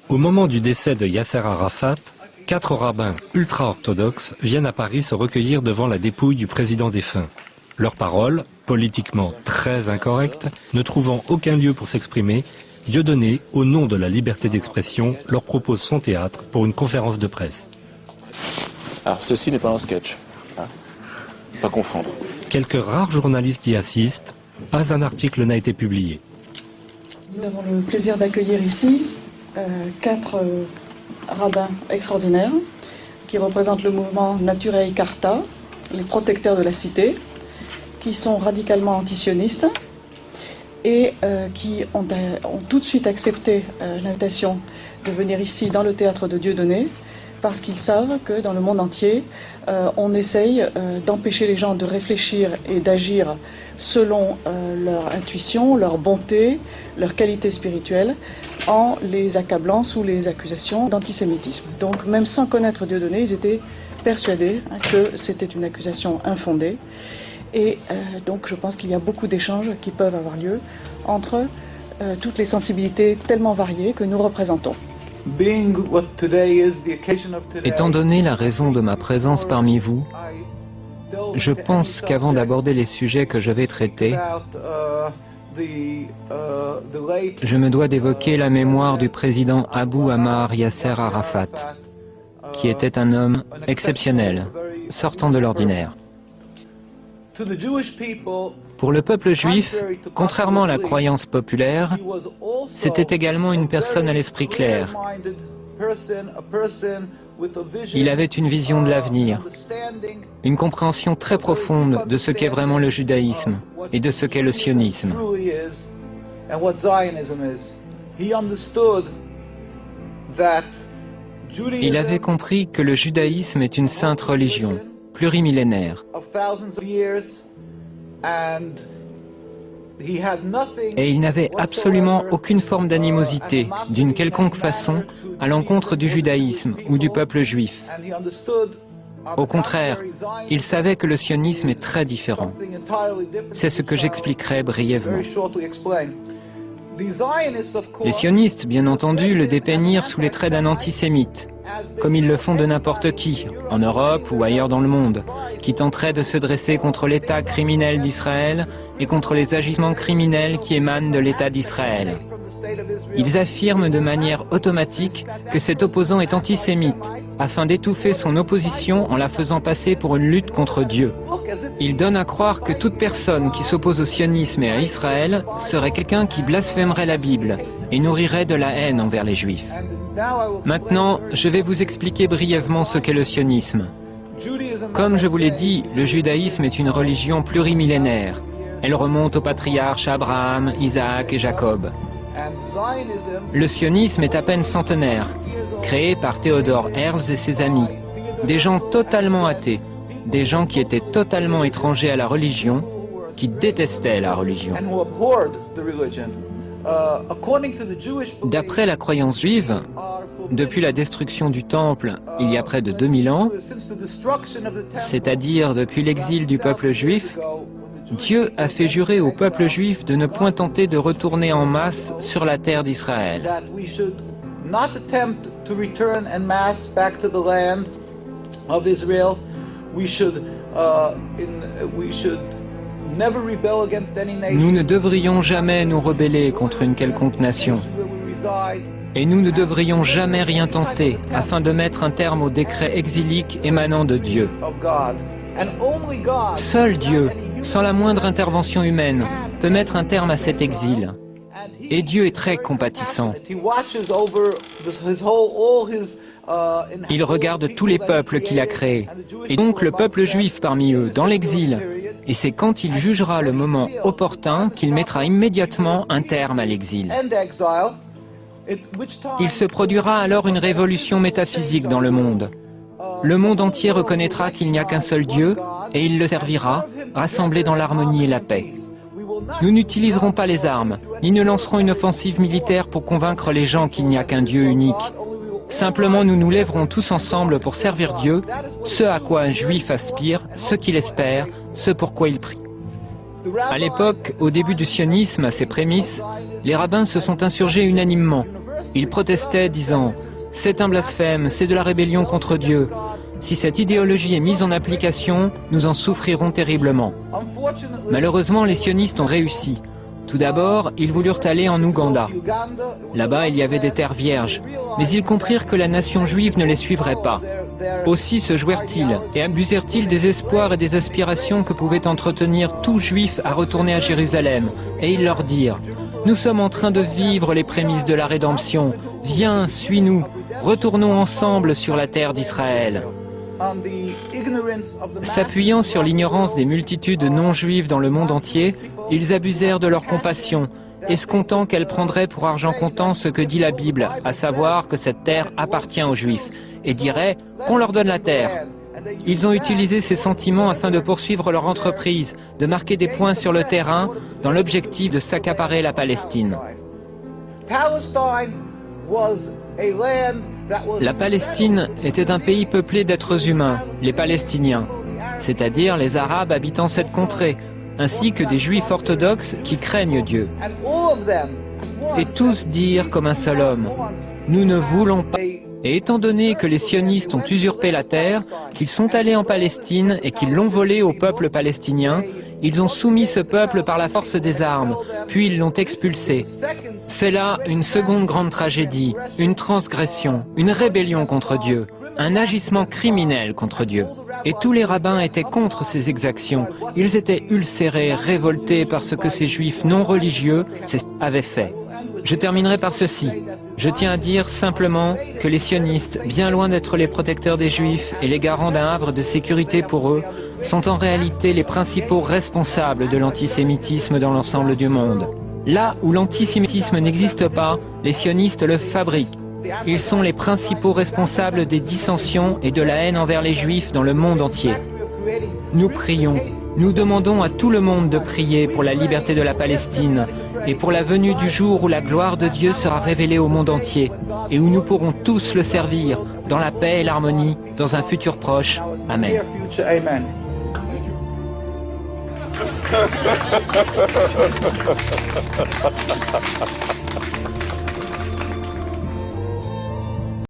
Au moment du décès de Yasser Arafat, 4 rabbins ultra-orthodoxes viennent à Paris se recueillir devant la dépouille du président défunt. Leurs paroles, politiquement très incorrectes, ne trouvant aucun lieu pour s'exprimer, Dieudonné, au nom de la liberté d'expression, leur propose son théâtre pour une conférence de presse. Alors ceci n'est pas un sketch, hein, pas confondre. Quelques rares journalistes y assistent, pas un article n'a été publié. Nous avons le plaisir d'accueillir ici 4 rabbins extraordinaires qui représentent le mouvement Naturei Carta, les protecteurs de la cité, qui sont radicalement antisionistes et qui ont tout de suite accepté l'invitation de venir ici dans le théâtre de Dieudonné parce qu'ils savent que dans le monde entier, on essaye d'empêcher les gens de réfléchir et d'agir selon leur intuition, leur bonté, leur qualité spirituelle, en les accablant sous les accusations d'antisémitisme. Donc même sans connaître Dieudonné, ils étaient persuadés que c'était une accusation infondée. Et donc je pense qu'il y a beaucoup d'échanges qui peuvent avoir lieu entre toutes les sensibilités tellement variées que nous représentons. Étant donné la raison de ma présence parmi vous, je pense qu'avant d'aborder les sujets que je vais traiter, je me dois d'évoquer la mémoire du président Abou Ammar Yasser Arafat, qui était un homme exceptionnel, sortant de l'ordinaire. Pour le peuple juif, contrairement à la croyance populaire, c'était également une personne à l'esprit clair. Il avait une vision de l'avenir, une compréhension très profonde de ce qu'est vraiment le judaïsme et de ce qu'est le sionisme. Il avait compris que le judaïsme est une sainte religion, plurimillénaire. Et il n'avait absolument aucune forme d'animosité, d'une quelconque façon, à l'encontre du judaïsme ou du peuple juif. Au contraire, il savait que le sionisme est très différent. C'est ce que j'expliquerai brièvement. Les sionistes, bien entendu, le dépeignirent sous les traits d'un antisémite, comme ils le font de n'importe qui, en Europe ou ailleurs dans le monde, qui tenterait de se dresser contre l'État criminel d'Israël et contre les agissements criminels qui émanent de l'État d'Israël. Ils affirment de manière automatique que cet opposant est antisémite, afin d'étouffer son opposition en la faisant passer pour une lutte contre Dieu. Ils donnent à croire que toute personne qui s'oppose au sionisme et à Israël serait quelqu'un qui blasphémerait la Bible et nourrirait de la haine envers les Juifs. Maintenant, je vais vous expliquer brièvement ce qu'est le sionisme. Comme je vous l'ai dit, le judaïsme est une religion plurimillénaire. Elle remonte aux patriarches Abraham, Isaac et Jacob. Le sionisme est à peine centenaire, créé par Theodor Herzl et ses amis, des gens totalement athées, des gens qui étaient totalement étrangers à la religion, qui détestaient la religion. D'après la croyance juive, depuis la destruction du temple il y a près de 2000 ans, c'est-à-dire depuis l'exil du peuple juif, Dieu a fait jurer au peuple juif de ne point tenter de retourner en masse sur la terre d'Israël. Nous ne devrions jamais nous rebeller contre une quelconque nation. Et nous ne devrions jamais rien tenter afin de mettre un terme au décret exilique émanant de Dieu. Seul Dieu, sans la moindre intervention humaine, peut mettre un terme à cet exil. Et Dieu est très compatissant. Il regarde tous les peuples qu'il a créés, et donc le peuple juif parmi eux, dans l'exil. Et c'est quand il jugera le moment opportun qu'il mettra immédiatement un terme à l'exil. Il se produira alors une révolution métaphysique dans le monde. Le monde entier reconnaîtra qu'il n'y a qu'un seul Dieu, et il le servira, rassemblé dans l'harmonie et la paix. Nous n'utiliserons pas les armes, ni ne lancerons une offensive militaire pour convaincre les gens qu'il n'y a qu'un Dieu unique. Simplement, nous nous lèverons tous ensemble pour servir Dieu, ce à quoi un juif aspire, ce qu'il espère, ce pourquoi il prie. À l'époque, au début du sionisme, à ses prémices, les rabbins se sont insurgés unanimement. Ils protestaient disant « C'est un blasphème, c'est de la rébellion contre Dieu. Si cette idéologie est mise en application, nous en souffrirons terriblement. » Malheureusement, les sionistes ont réussi. Tout d'abord, ils voulurent aller en Ouganda. Là-bas, il y avait des terres vierges, mais ils comprirent que la nation juive ne les suivrait pas. Aussi se jouèrent-ils et abusèrent-ils des espoirs et des aspirations que pouvait entretenir tout juif à retourner à Jérusalem. Et ils leur dirent « Nous sommes en train de vivre les prémices de la rédemption. Viens, suis-nous. Retournons ensemble sur la terre d'Israël. » S'appuyant sur l'ignorance des multitudes non-juives dans le monde entier, ils abusèrent de leur compassion, escomptant qu'elle prendrait pour argent comptant ce que dit la Bible, à savoir que cette terre appartient aux Juifs, et diraient qu'on leur donne la terre. Ils ont utilisé ces sentiments afin de poursuivre leur entreprise, de marquer des points sur le terrain, dans l'objectif de s'accaparer la Palestine. La Palestine était un pays peuplé d'êtres humains, les Palestiniens, c'est-à-dire les Arabes habitant cette contrée, ainsi que des Juifs orthodoxes qui craignent Dieu. Et tous dirent comme un seul homme, « Nous ne voulons pas. » Et étant donné que les sionistes ont usurpé la terre, qu'ils sont allés en Palestine et qu'ils l'ont volée au peuple palestinien, ils ont soumis ce peuple par la force des armes, puis ils l'ont expulsé. C'est là une seconde grande tragédie, une transgression, une rébellion contre Dieu, un agissement criminel contre Dieu. Et tous les rabbins étaient contre ces exactions. Ils étaient ulcérés, révoltés par ce que ces juifs non religieux avaient fait. Je terminerai par ceci. Je tiens à dire simplement que les sionistes, bien loin d'être les protecteurs des juifs et les garants d'un havre de sécurité pour eux, sont en réalité les principaux responsables de l'antisémitisme dans l'ensemble du monde. Là où l'antisémitisme n'existe pas, les sionistes le fabriquent. Ils sont les principaux responsables des dissensions et de la haine envers les juifs dans le monde entier. Nous prions, nous demandons à tout le monde de prier pour la liberté de la Palestine et pour la venue du jour où la gloire de Dieu sera révélée au monde entier et où nous pourrons tous le servir dans la paix et l'harmonie dans un futur proche. Amen. Ha ha ha ha ha ha ha ha.